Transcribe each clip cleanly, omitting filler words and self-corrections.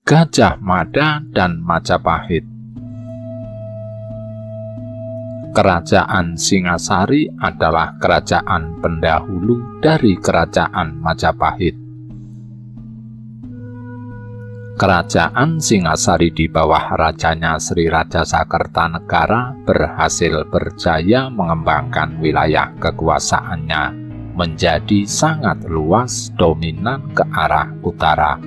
Gajah Mada dan Majapahit. Kerajaan Singasari adalah kerajaan pendahulu dari kerajaan Majapahit. Kerajaan Singasari di bawah rajanya Sri Raja Sakertanegara berhasil berjaya mengembangkan wilayah kekuasaannya menjadi sangat luas dominan ke arah utara.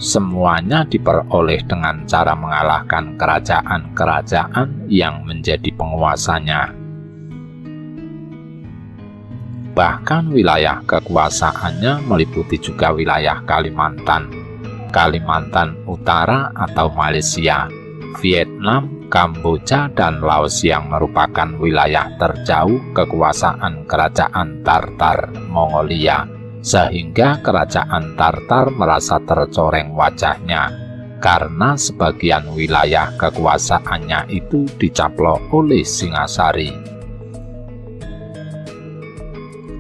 Semuanya diperoleh dengan cara mengalahkan kerajaan-kerajaan yang menjadi penguasanya. Bahkan wilayah kekuasaannya meliputi juga wilayah Kalimantan, Kalimantan Utara atau Malaysia, Vietnam, Kamboja, dan Laos yang merupakan wilayah terjauh kekuasaan kerajaan Tartar Mongolia, sehingga kerajaan Tartar merasa tercoreng wajahnya karena sebagian wilayah kekuasaannya itu dicaplok oleh Singasari.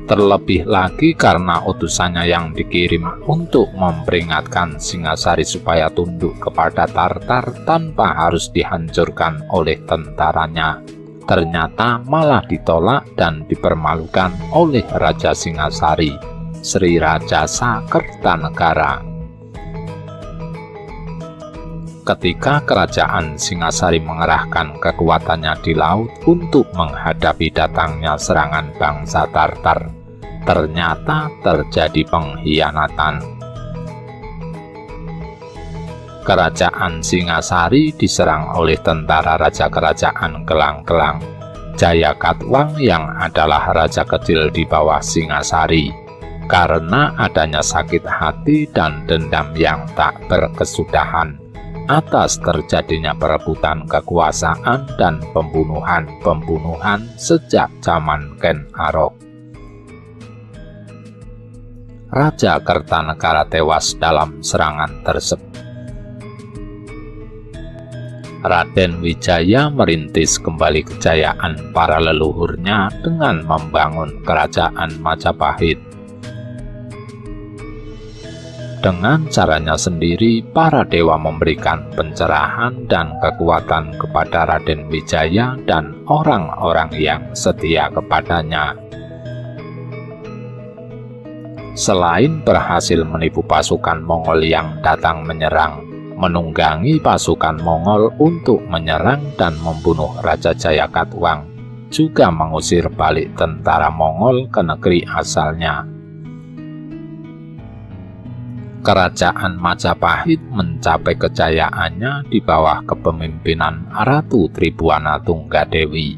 Terlebih lagi karena utusannya yang dikirim untuk memperingatkan Singasari supaya tunduk kepada Tartar tanpa harus dihancurkan oleh tentaranya, ternyata malah ditolak dan dipermalukan oleh Raja Singasari, Sri Raja Sakertanegara. Ketika kerajaan Singasari mengerahkan kekuatannya di laut untuk menghadapi datangnya serangan bangsa Tartar, ternyata terjadi pengkhianatan. Kerajaan Singasari diserang oleh tentara Raja Kerajaan Kelang-Kelang, Jayakatwang, yang adalah raja kecil di bawah Singasari, karena adanya sakit hati dan dendam yang tak berkesudahan atas terjadinya perebutan kekuasaan dan pembunuhan-pembunuhan sejak zaman Ken Arok. Raja Kertanegara tewas dalam serangan tersebut. Raden Wijaya merintis kembali kejayaan para leluhurnya dengan membangun kerajaan Majapahit. Dengan caranya sendiri, para dewa memberikan pencerahan dan kekuatan kepada Raden Wijaya dan orang-orang yang setia kepadanya. Selain berhasil menipu pasukan Mongol yang datang menyerang, menunggangi pasukan Mongol untuk menyerang dan membunuh Raja Jayakatwang, juga mengusir balik tentara Mongol ke negeri asalnya. Kerajaan Majapahit mencapai kejayaannya di bawah kepemimpinan Ratu Tribhuwana Tunggadewi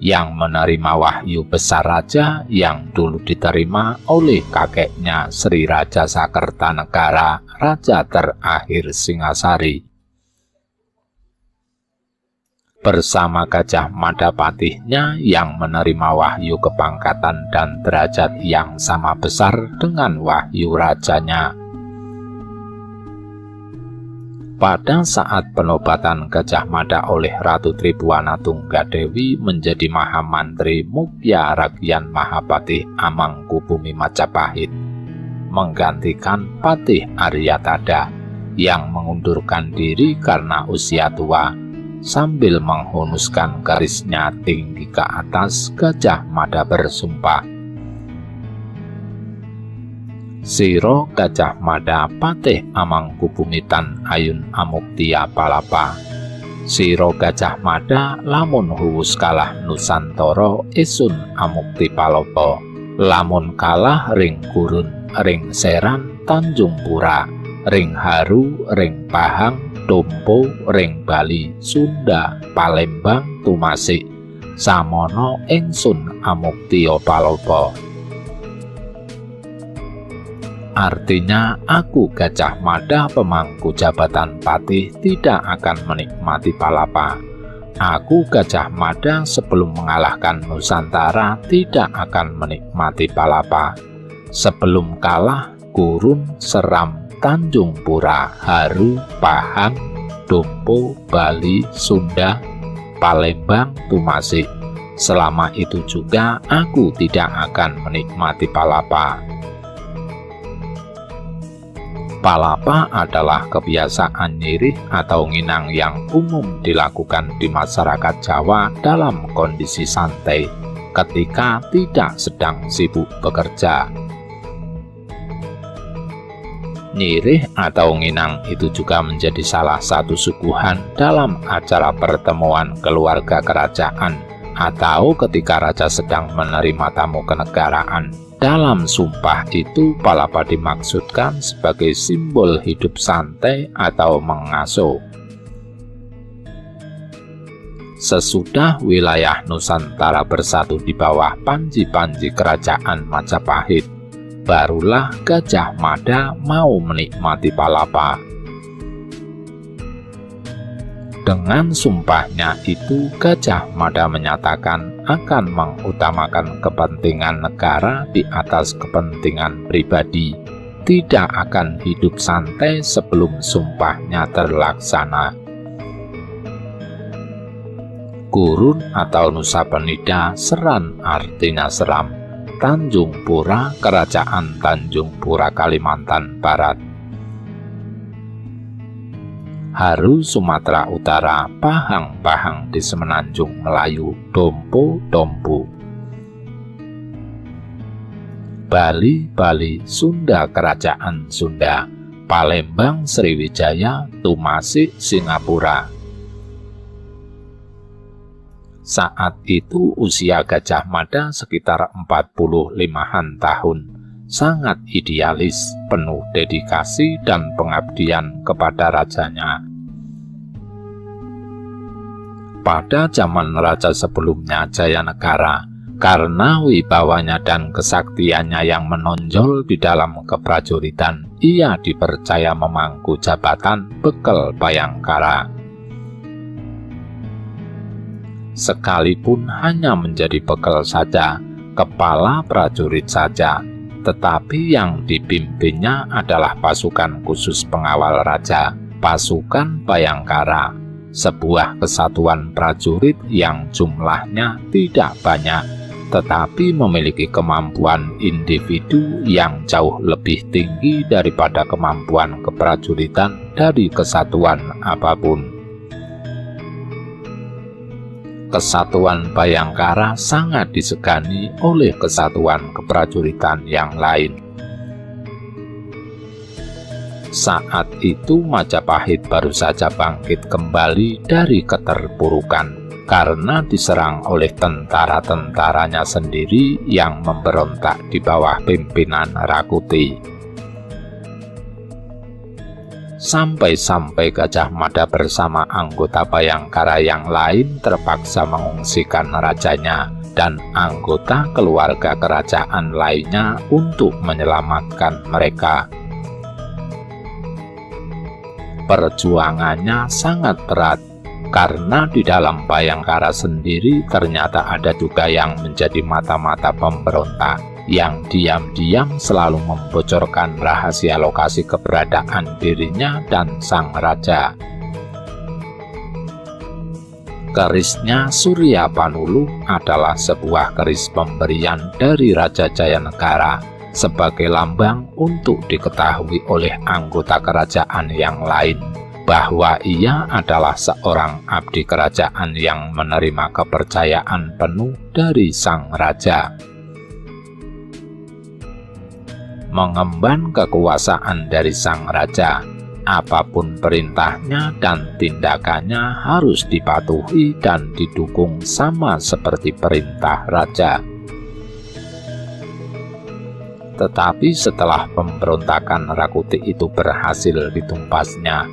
yang menerima wahyu besar raja yang dulu diterima oleh kakeknya Sri Raja Sakertanegara, raja terakhir Singasari. Bersama Gajah Mada patihnya yang menerima wahyu kepangkatan dan derajat yang sama besar dengan wahyu rajanya. Pada saat penobatan Gajah Mada oleh Ratu Tribhuwana Tunggadewi menjadi Mahamantri Mukya Rakyan Mahapatih Amangkubumi Majapahit, menggantikan Patih Aryatada yang mengundurkan diri karena usia tua, sambil menghunuskan garisnya tinggi ke atas, Gajah Mada bersumpah, "Siro Gajah Mada Patih Amangkubumitan Ayun Amuktia Palapa. Siro Gajah Mada lamun huwus kalah Nusantara isun Amukti Palopo. Lamun kalah ring Gurun, ring Seran, Tanjung Pura, ring Haru, ring Pahang, Dompo, ring Bali, Sunda, Palembang, Tumasik, samono ingsun Amuktia Palopo." Artinya, aku Gajah Mada pemangku jabatan patih tidak akan menikmati palapa. Aku Gajah Mada sebelum mengalahkan Nusantara tidak akan menikmati palapa. Sebelum kalah, Gurun, Seram, Tanjung Pura, Haru, Pahang, Dompo, Bali, Sunda, Palembang, Tumasik. Selama itu juga aku tidak akan menikmati palapa. Palapa adalah kebiasaan nyirih atau nginang yang umum dilakukan di masyarakat Jawa dalam kondisi santai ketika tidak sedang sibuk bekerja. Nyirih atau nginang itu juga menjadi salah satu suguhan dalam acara pertemuan keluarga kerajaan atau ketika raja sedang menerima tamu kenegaraan. Dalam sumpah itu, palapa dimaksudkan sebagai simbol hidup santai atau mengasuh. Sesudah wilayah Nusantara bersatu di bawah panji-panji kerajaan Majapahit, barulah Gajah Mada mau menikmati palapa. Dengan sumpahnya itu, Gajah Mada menyatakan akan mengutamakan kepentingan negara di atas kepentingan pribadi, tidak akan hidup santai sebelum sumpahnya terlaksana. Gurun atau Nusa Penida Seran artinya seram, Tanjung Pura, Kerajaan Tanjung Pura, Kalimantan Barat. Haru Sumatera Utara, Pahang-Pahang di Semenanjung Melayu, Dompo-Dompu. Bali, Sunda, Kerajaan Sunda, Palembang, Sriwijaya, Tumasik, Singapura. Saat itu usia Gajah Mada sekitar 45-an tahun. Sangat idealis, penuh dedikasi dan pengabdian kepada rajanya. Pada zaman raja sebelumnya, Jayanegara, karena wibawanya dan kesaktiannya yang menonjol di dalam keprajuritan, ia dipercaya memangku jabatan Bekal Bayangkara. Sekalipun hanya menjadi bekal saja, kepala prajurit saja, tetapi yang dipimpinnya adalah pasukan khusus pengawal raja, pasukan Bayangkara, sebuah kesatuan prajurit yang jumlahnya tidak banyak, tetapi memiliki kemampuan individu yang jauh lebih tinggi daripada kemampuan keprajuritan dari kesatuan apapun. Kesatuan Bayangkara sangat disegani oleh kesatuan keprajuritan yang lain. Saat itu Majapahit baru saja bangkit kembali dari keterpurukan karena diserang oleh tentara-tentaranya sendiri yang memberontak di bawah pimpinan Rakuti. Sampai-sampai Gajah Mada bersama anggota Bayangkara yang lain terpaksa mengungsikan rajanya dan anggota keluarga kerajaan lainnya untuk menyelamatkan mereka. Perjuangannya sangat berat, karena di dalam Bayangkara sendiri ternyata ada juga yang menjadi mata-mata pemberontak, yang diam-diam selalu membocorkan rahasia lokasi keberadaan dirinya dan sang raja. Kerisnya Surya Panulu adalah sebuah keris pemberian dari Raja Jayanegara sebagai lambang untuk diketahui oleh anggota kerajaan yang lain bahwa ia adalah seorang abdi kerajaan yang menerima kepercayaan penuh dari sang raja. Mengemban kekuasaan dari sang raja, apapun perintahnya dan tindakannya harus dipatuhi dan didukung sama seperti perintah raja. Tetapi setelah pemberontakan Rakuti itu berhasil ditumpasnya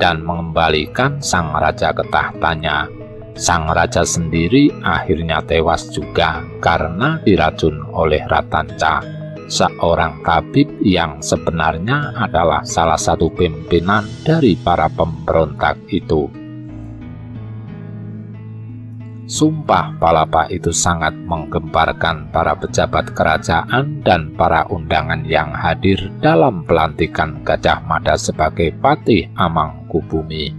dan mengembalikan sang raja ke tahtanya, sang raja sendiri akhirnya tewas juga karena diracun oleh Ratanca, seorang tabib yang sebenarnya adalah salah satu pimpinan dari para pemberontak itu. Sumpah Palapa itu sangat menggemparkan para pejabat kerajaan dan para undangan yang hadir dalam pelantikan Gajah Mada sebagai Patih Amangkubumi.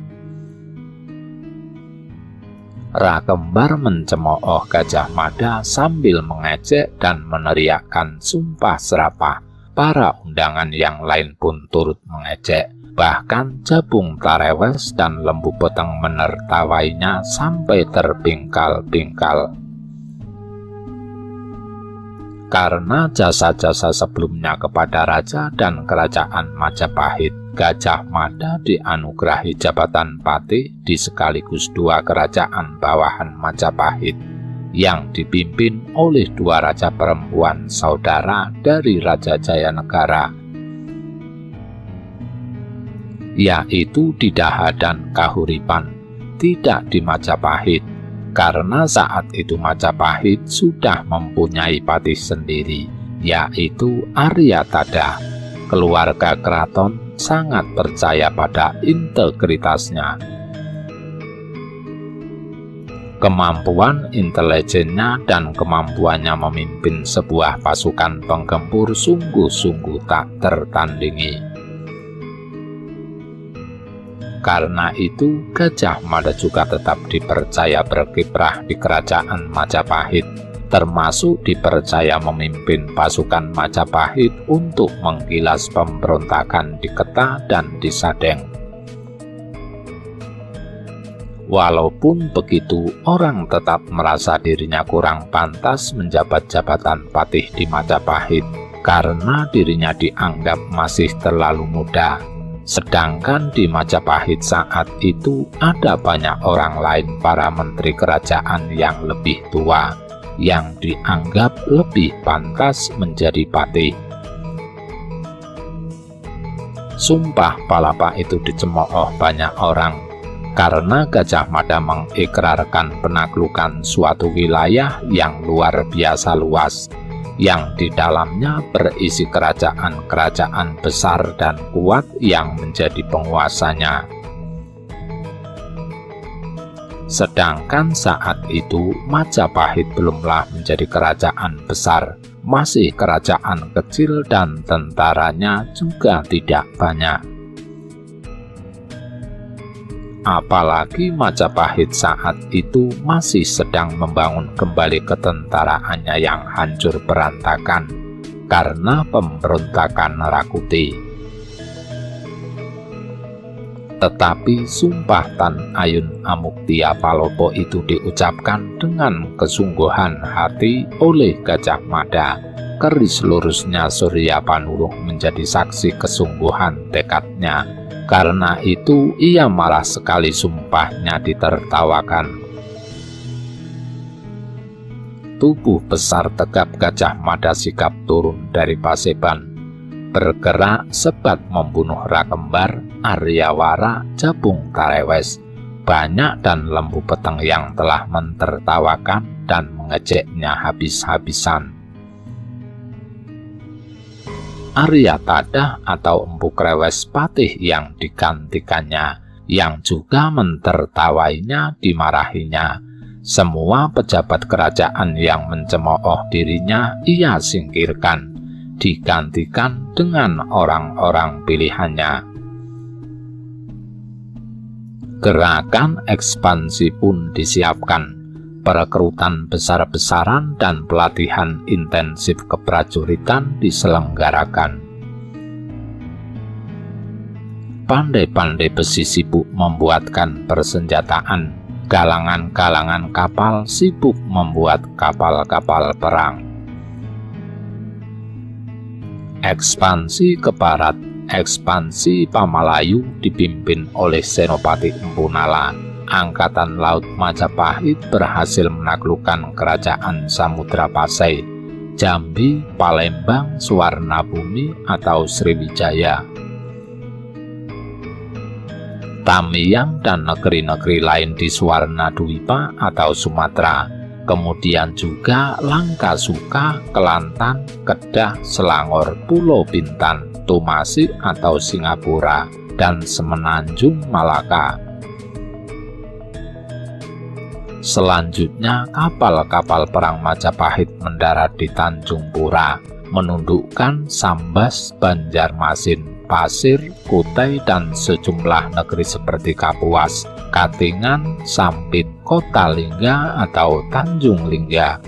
Rakembar mencemooh Gajah Mada sambil mengejek dan meneriakkan sumpah serapah para undangan yang lain pun turut mengejek. Bahkan Jabung Tarewes dan Lembu Peteng menertawainya sampai terpingkal-pingkal. Karena jasa-jasa sebelumnya kepada raja dan kerajaan Majapahit, Gajah Mada dianugerahi jabatan patih di sekaligus dua kerajaan bawahan Majapahit yang dipimpin oleh dua raja perempuan saudara dari Raja Jayanegara, yaitu Didaha dan Kahuripan, tidak di Majapahit, karena saat itu Majapahit sudah mempunyai patih sendiri, yaitu Aryatada. Keluarga keraton sangat percaya pada integritasnya. Kemampuan intelijennya dan kemampuannya memimpin sebuah pasukan penggempur sungguh-sungguh tak tertandingi. Karena itu, Gajah Mada juga tetap dipercaya berkiprah di kerajaan Majapahit, termasuk dipercaya memimpin pasukan Majapahit untuk menggilas pemberontakan di Keta dan di Sadeng. Walaupun begitu, orang tetap merasa dirinya kurang pantas menjabat jabatan patih di Majapahit, karena dirinya dianggap masih terlalu muda. Sedangkan di Majapahit saat itu ada banyak orang lain para menteri kerajaan yang lebih tua, yang dianggap lebih pantas menjadi patih. Sumpah palapa itu dicemooh banyak orang, karena Gajah Mada mengikrarkan penaklukan suatu wilayah yang luar biasa luas, yang di dalamnya berisi kerajaan-kerajaan besar dan kuat yang menjadi penguasanya. Sedangkan saat itu Majapahit belumlah menjadi kerajaan besar, masih kerajaan kecil dan tentaranya juga tidak banyak. Apalagi Majapahit saat itu masih sedang membangun kembali ketentaraannya yang hancur berantakan karena pemberontakan Rakuti. Tetapi sumpah Tan Ayun Amuktia Palopo itu diucapkan dengan kesungguhan hati oleh Gajah Mada. Keris lurusnya Surya Panuruh menjadi saksi kesungguhan tekadnya. Karena itu ia marah sekali sumpahnya ditertawakan. Tubuh besar tegap Gajah Mada sikap turun dari Paseban, bergerak sebat membunuh Rakembar, Aryawara, Jabung Tarewes, Banyak dan Lembu Peteng yang telah mentertawakan dan mengejeknya habis-habisan. Aryatada atau Empu Krewes patih yang digantikannya, yang juga mentertawainya, dimarahinya. Semua pejabat kerajaan yang mencemooh dirinya ia singkirkan, digantikan dengan orang-orang pilihannya. Gerakan ekspansi pun disiapkan. Perekrutan besar-besaran dan pelatihan intensif keprajuritan diselenggarakan. Pandai-pandai besi sibuk membuatkan persenjataan, galangan-galangan kapal sibuk membuat kapal-kapal perang. Ekspansi ke barat, ekspansi Pamalayu dipimpin oleh Senopati Empu Nala. Angkatan Laut Majapahit berhasil menaklukkan kerajaan Samudra Pasai, Jambi, Palembang, Suwarnabumi atau Sriwijaya, Tamiang dan negeri-negeri lain di Suwarnadwipa atau Sumatera, kemudian juga Langkasuka, Kelantan, Kedah, Selangor, Pulau Bintan, Tumasi atau Singapura, dan Semenanjung Malaka. Selanjutnya, kapal-kapal perang Majapahit mendarat di Tanjung Pura, menundukkan Sambas, Banjarmasin, Pasir, Kutai, dan sejumlah negeri seperti Kapuas, Katingan, Sampit, Kota Lingga atau Tanjung Lingga.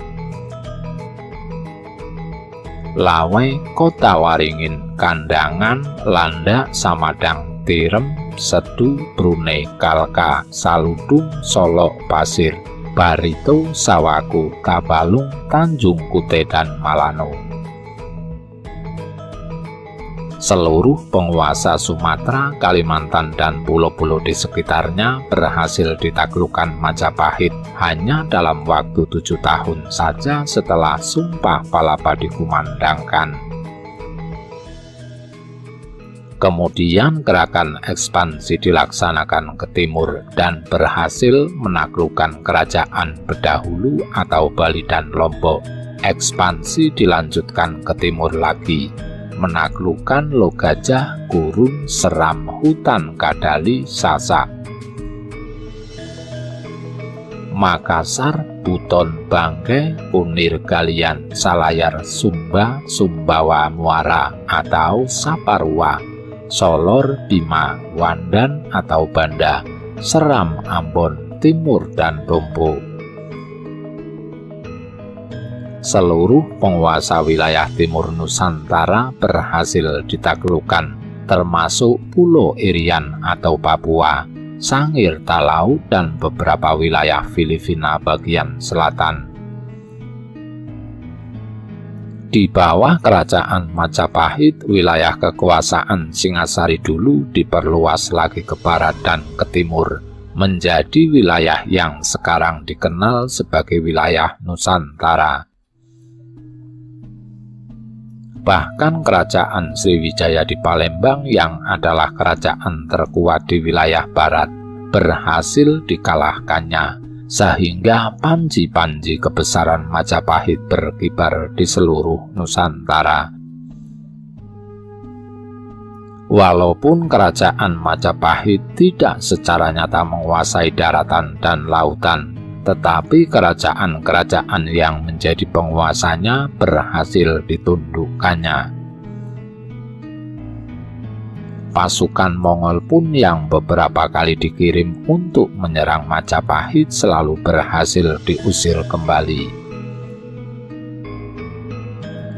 Lawe, Kota Waringin, Kandangan, Landak, Samadang, Tirem, Sedu, Brunei, Kalka, Saludung, Solo, Pasir, Barito, Sawaku, Tabalung, Tanjung Kute, dan Malano. Seluruh penguasa Sumatera, Kalimantan, dan pulau-pulau di sekitarnya berhasil ditaklukkan Majapahit hanya dalam waktu 7 tahun saja setelah Sumpah Palapa dikumandangkan. Kemudian gerakan ekspansi dilaksanakan ke timur dan berhasil menaklukkan kerajaan Bedahulu atau Bali dan Lombok. Ekspansi dilanjutkan ke timur lagi, menaklukkan Logajah, Gurun, Seram, Hutan Kadali, Sasak, Makassar, Buton, Bangke, Kunir, Galian, Salayar, Sumba, Sumbawa, Muara atau Saparua, Solor, Bima, Wandan atau Banda, Seram, Ambon, Timur, dan Tompo. Seluruh penguasa wilayah timur Nusantara berhasil ditaklukkan, termasuk Pulau Irian atau Papua, Sangir, Talau, dan beberapa wilayah Filipina bagian selatan. Di bawah kerajaan Majapahit, wilayah kekuasaan Singasari dulu diperluas lagi ke barat dan ke timur, menjadi wilayah yang sekarang dikenal sebagai wilayah Nusantara. Bahkan kerajaan Sriwijaya di Palembang yang adalah kerajaan terkuat di wilayah barat berhasil dikalahkannya, sehingga panji-panji kebesaran Majapahit berkibar di seluruh Nusantara. Walaupun kerajaan Majapahit tidak secara nyata menguasai daratan dan lautan, tetapi kerajaan-kerajaan yang menjadi penguasanya berhasil ditundukkannya. Pasukan Mongol pun yang beberapa kali dikirim untuk menyerang Majapahit selalu berhasil diusir kembali.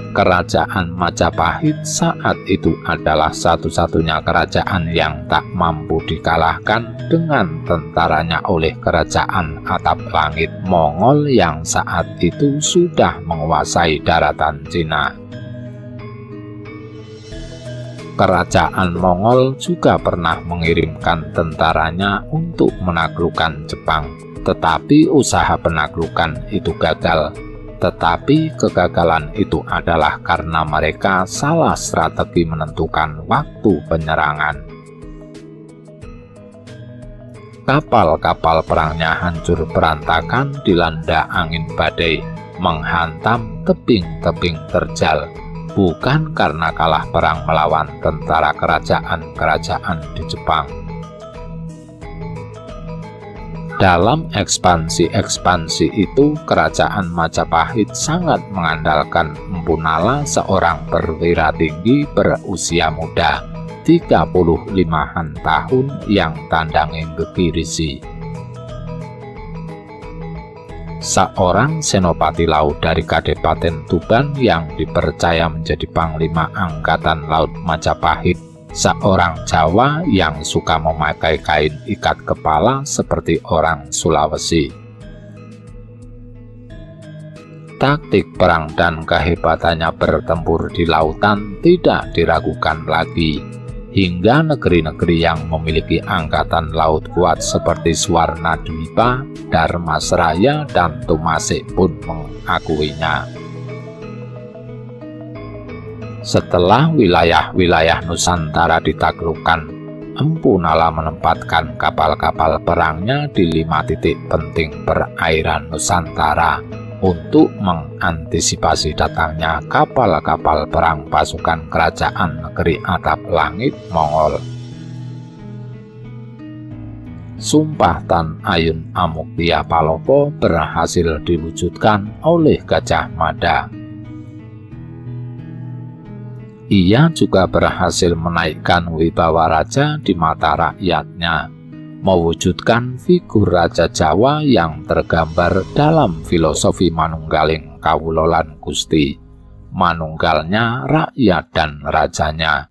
Kerajaan Majapahit saat itu adalah satu-satunya kerajaan yang tak mampu dikalahkan dengan tentaranya oleh kerajaan atap langit Mongol yang saat itu sudah menguasai daratan Cina. Kerajaan Mongol juga pernah mengirimkan tentaranya untuk menaklukkan Jepang, tetapi usaha penaklukan itu gagal. Tetapi kegagalan itu adalah karena mereka salah strategi menentukan waktu penyerangan. Kapal-kapal perangnya hancur berantakan dilanda angin badai, menghantam tebing-tebing terjal, bukan karena kalah perang melawan tentara kerajaan-kerajaan di Jepang. Dalam ekspansi-ekspansi itu, kerajaan Majapahit sangat mengandalkan Empu Nala, seorang perwira tinggi berusia muda, 35-an tahun yang tandanging gegirisi. Seorang senopati laut dari Kadipaten Tuban yang dipercaya menjadi Panglima Angkatan Laut Majapahit, seorang Jawa yang suka memakai kain ikat kepala seperti orang Sulawesi. Taktik perang dan kehebatannya bertempur di lautan tidak diragukan lagi, hingga negeri-negeri yang memiliki angkatan laut kuat seperti Swarnadwipa, Dharmasraya, dan Tumasik pun mengakuinya. Setelah wilayah-wilayah Nusantara ditaklukkan, Empu Nala menempatkan kapal-kapal perangnya di 5 titik penting perairan Nusantara untuk mengantisipasi datangnya kapal-kapal perang pasukan kerajaan negeri atap langit Mongol. Sumpah Tan Ayun Amuktia Palopo berhasil diwujudkan oleh Gajah Mada. Ia juga berhasil menaikkan wibawa raja di mata rakyatnya, mewujudkan figur Raja Jawa yang tergambar dalam filosofi manunggaling kawulolan Gusti, manunggalnya rakyat dan rajanya,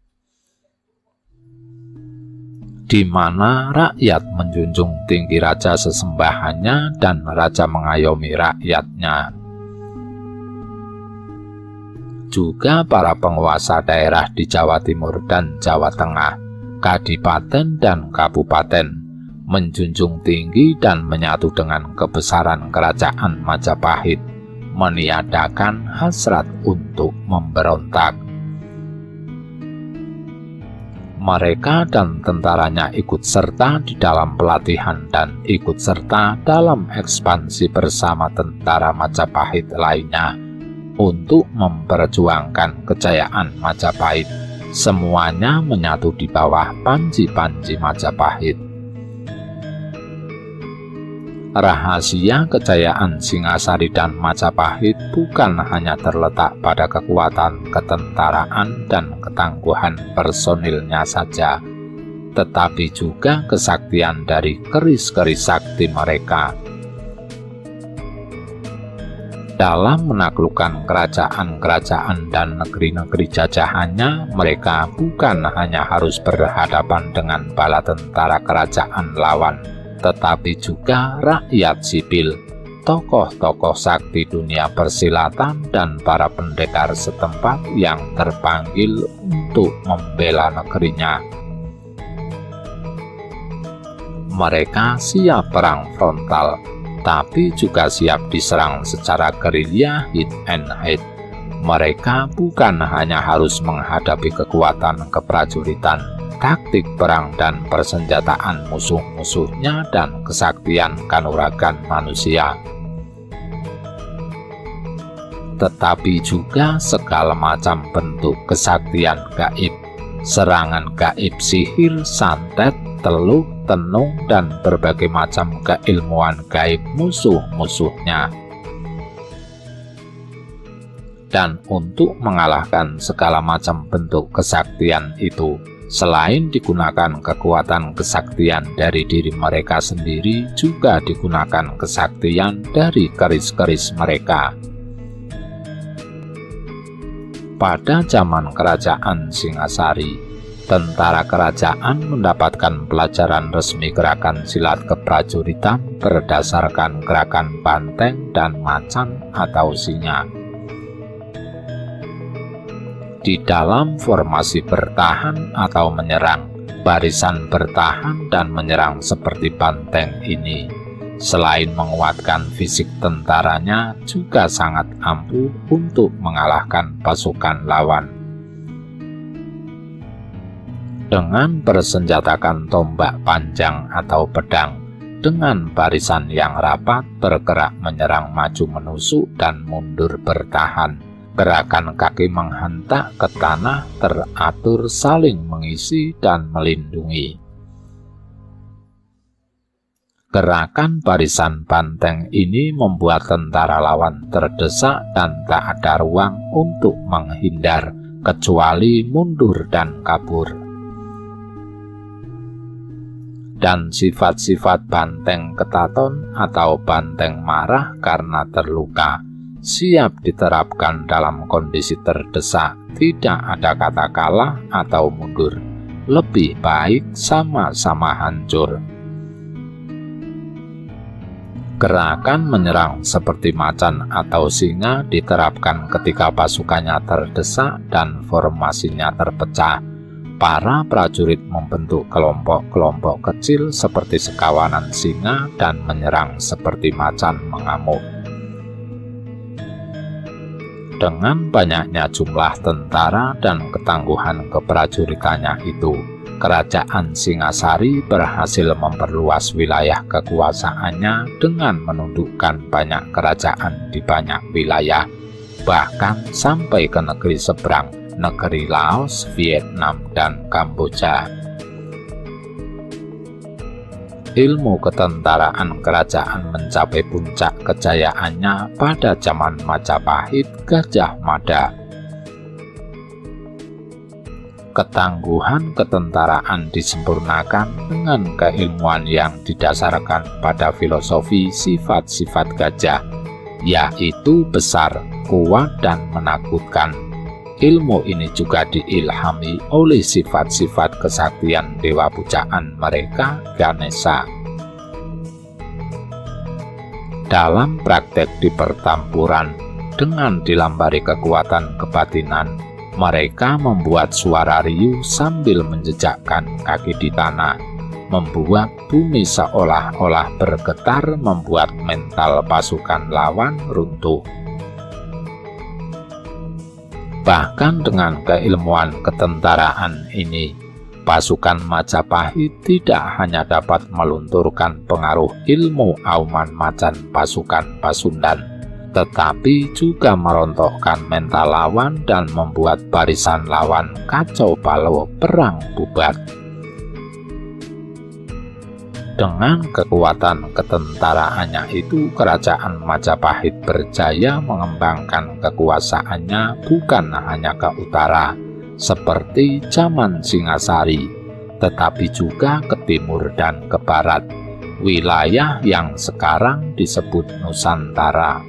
di mana rakyat menjunjung tinggi raja sesembahannya dan raja mengayomi rakyatnya. Juga para penguasa daerah di Jawa Timur dan Jawa Tengah, kadipaten dan kabupaten, menjunjung tinggi dan menyatu dengan kebesaran kerajaan Majapahit, meniadakan hasrat untuk memberontak. Mereka dan tentaranya ikut serta di dalam pelatihan dan ikut serta dalam ekspansi bersama tentara Majapahit lainnya untuk memperjuangkan kejayaan Majapahit. Semuanya menyatu di bawah panji-panji Majapahit. Rahasia kejayaan Singasari dan Majapahit bukan hanya terletak pada kekuatan ketentaraan dan ketangguhan personilnya saja, tetapi juga kesaktian dari keris-keris sakti mereka. Dalam menaklukkan kerajaan-kerajaan dan negeri-negeri jajahannya, mereka bukan hanya harus berhadapan dengan bala tentara kerajaan lawan, tetapi juga rakyat sipil, tokoh-tokoh sakti dunia persilatan, dan para pendekar setempat yang terpanggil untuk membela negerinya. Mereka siap perang frontal, tapi juga siap diserang secara gerilya hit and hit. Mereka bukan hanya harus menghadapi kekuatan keprajuritan, taktik perang dan persenjataan musuh-musuhnya, dan kesaktian kanuragan manusia, tetapi juga segala macam bentuk kesaktian gaib, serangan gaib sihir, santet, teluh, tenung, dan berbagai macam keilmuan gaib musuh-musuhnya. Dan untuk mengalahkan segala macam bentuk kesaktian itu, selain digunakan kekuatan kesaktian dari diri mereka sendiri, juga digunakan kesaktian dari keris-keris mereka. Pada zaman kerajaan Singasari, tentara kerajaan mendapatkan pelajaran resmi gerakan silat keprajuritan berdasarkan gerakan banteng dan macan atau singa. Di dalam formasi bertahan atau menyerang, barisan bertahan dan menyerang seperti banteng ini, selain menguatkan fisik tentaranya, juga sangat ampuh untuk mengalahkan pasukan lawan. Dengan bersenjatakan tombak panjang atau pedang, dengan barisan yang rapat bergerak menyerang maju menusuk dan mundur bertahan, gerakan kaki menghentak ke tanah teratur saling mengisi dan melindungi. Gerakan barisan banteng ini membuat tentara lawan terdesak dan tak ada ruang untuk menghindar, kecuali mundur dan kabur. Dan sifat-sifat banteng ketaton atau banteng marah karena terluka siap diterapkan dalam kondisi terdesak, tidak ada kata kalah atau mundur, lebih baik sama-sama hancur. Gerakan menyerang seperti macan atau singa diterapkan ketika pasukannya terdesak dan formasinya terpecah. Para prajurit membentuk kelompok-kelompok kecil seperti sekawanan singa dan menyerang seperti macan mengamuk. Dengan banyaknya jumlah tentara dan ketangguhan keprajuritannya itu, kerajaan Singasari berhasil memperluas wilayah kekuasaannya dengan menundukkan banyak kerajaan di banyak wilayah, bahkan sampai ke negeri seberang, negeri Laos, Vietnam, dan Kamboja. Ilmu ketentaraan kerajaan mencapai puncak kejayaannya pada zaman Majapahit Gajah Mada. Ketangguhan ketentaraan disempurnakan dengan keilmuan yang didasarkan pada filosofi sifat-sifat gajah, yaitu besar, kuat dan menakutkan. Ilmu ini juga diilhami oleh sifat-sifat kesaktian dewa pujaan mereka, Ganesha. Dalam praktek di pertempuran, dengan dilambari kekuatan kebatinan, mereka membuat suara riuh sambil menjejakkan kaki di tanah, membuat bumi seolah-olah bergetar, membuat mental pasukan lawan runtuh. Bahkan dengan keilmuan ketentaraan ini, pasukan Majapahit tidak hanya dapat melunturkan pengaruh ilmu auman macan pasukan Pasundan, tetapi juga merontokkan mental lawan dan membuat barisan lawan kacau balau, perang bubar. Dengan kekuatan ketentaraannya itu, kerajaan Majapahit berjaya mengembangkan kekuasaannya bukan hanya ke utara, seperti zaman Singasari, tetapi juga ke timur dan ke barat, wilayah yang sekarang disebut Nusantara.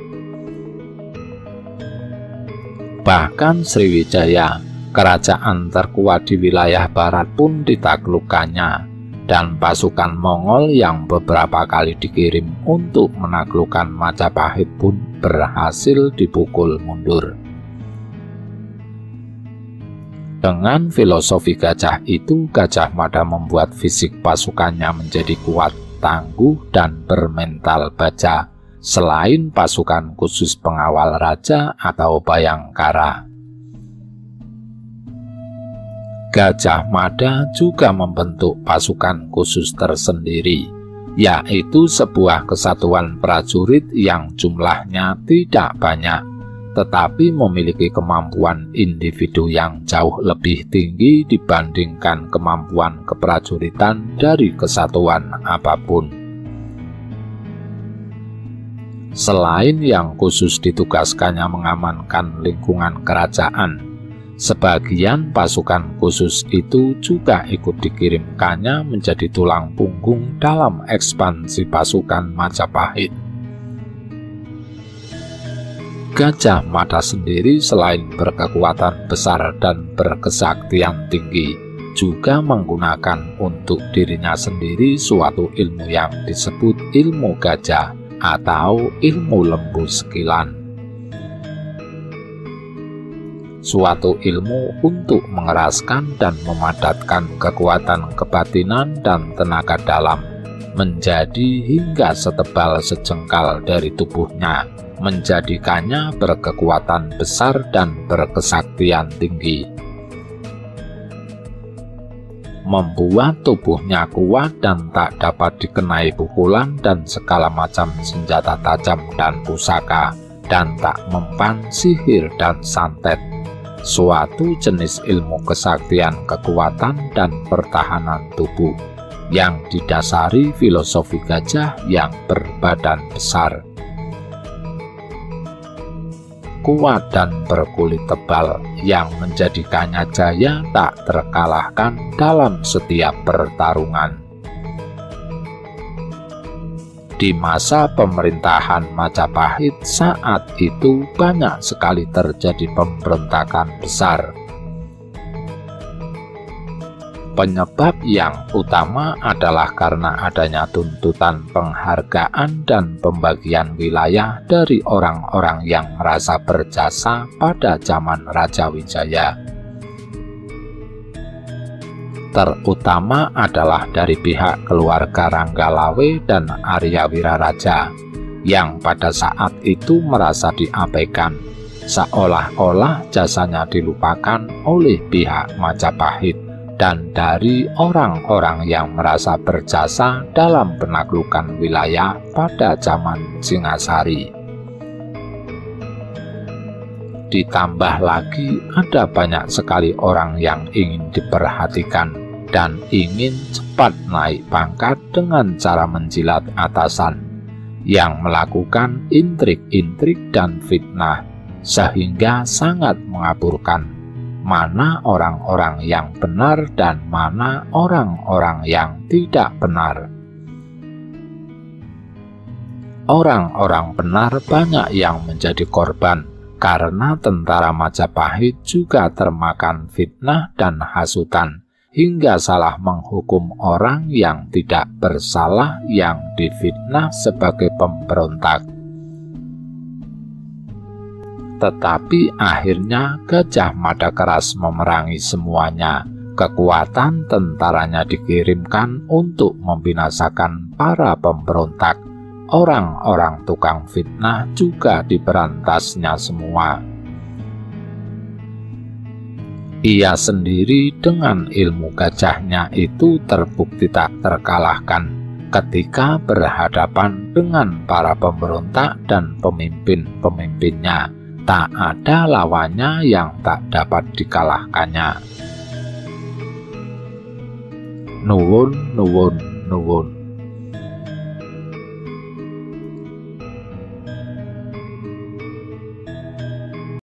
Bahkan Sriwijaya, kerajaan terkuat di wilayah barat pun ditaklukkannya, dan pasukan Mongol yang beberapa kali dikirim untuk menaklukkan Majapahit pun berhasil dipukul mundur. Dengan filosofi gajah itu, Gajah Mada membuat fisik pasukannya menjadi kuat, tangguh, dan bermental baja, selain pasukan khusus pengawal raja atau Bayangkara. Gajah Mada juga membentuk pasukan khusus tersendiri, yaitu sebuah kesatuan prajurit yang jumlahnya tidak banyak, tetapi memiliki kemampuan individu yang jauh lebih tinggi dibandingkan kemampuan keprajuritan dari kesatuan apapun. Selain yang khusus ditugaskannya mengamankan lingkungan kerajaan, sebagian pasukan khusus itu juga ikut dikirimkannya menjadi tulang punggung dalam ekspansi pasukan Majapahit. Gajah Mada sendiri selain berkekuatan besar dan berkesaktian tinggi, juga menggunakan untuk dirinya sendiri suatu ilmu yang disebut ilmu gajah atau ilmu lembu sekilan. Suatu ilmu untuk mengeraskan dan memadatkan kekuatan kebatinan dan tenaga dalam menjadi hingga setebal sejengkal dari tubuhnya, menjadikannya berkekuatan besar dan berkesaktian tinggi, membuat tubuhnya kuat dan tak dapat dikenai pukulan dan segala macam senjata tajam dan pusaka, dan tak mempan sihir dan santet. Suatu jenis ilmu kesaktian, kekuatan, dan pertahanan tubuh yang didasari filosofi gajah yang berbadan besar, kuat dan berkulit tebal, yang menjadikannya jaya tak terkalahkan dalam setiap pertarungan. Di masa pemerintahan Majapahit saat itu banyak sekali terjadi pemberontakan besar. Penyebab yang utama adalah karena adanya tuntutan penghargaan dan pembagian wilayah dari orang-orang yang merasa berjasa pada zaman Raja Wijaya. Terutama adalah dari pihak keluarga Ranggalawe dan Arya Wiraraja, yang pada saat itu merasa diabaikan, seolah-olah jasanya dilupakan oleh pihak Majapahit, dan dari orang-orang yang merasa berjasa dalam penaklukan wilayah pada zaman Singasari. Ditambah lagi ada banyak sekali orang yang ingin diperhatikan dan ingin cepat naik pangkat dengan cara menjilat atasan, yang melakukan intrik-intrik dan fitnah, sehingga sangat mengaburkan mana orang-orang yang benar dan mana orang-orang yang tidak benar. Orang-orang benar banyak yang menjadi korban, karena tentara Majapahit juga termakan fitnah dan hasutan, hingga salah menghukum orang yang tidak bersalah yang difitnah sebagai pemberontak. Tetapi akhirnya Gajah Mada keras memerangi semuanya. Kekuatan tentaranya dikirimkan untuk membinasakan para pemberontak. Orang-orang tukang fitnah juga diberantasnya semua. Ia sendiri dengan ilmu gajahnya itu terbukti tak terkalahkan ketika berhadapan dengan para pemberontak dan pemimpin-pemimpinnya. Tak ada lawannya yang tak dapat dikalahkannya. Nuwun, nuwun, nuwun.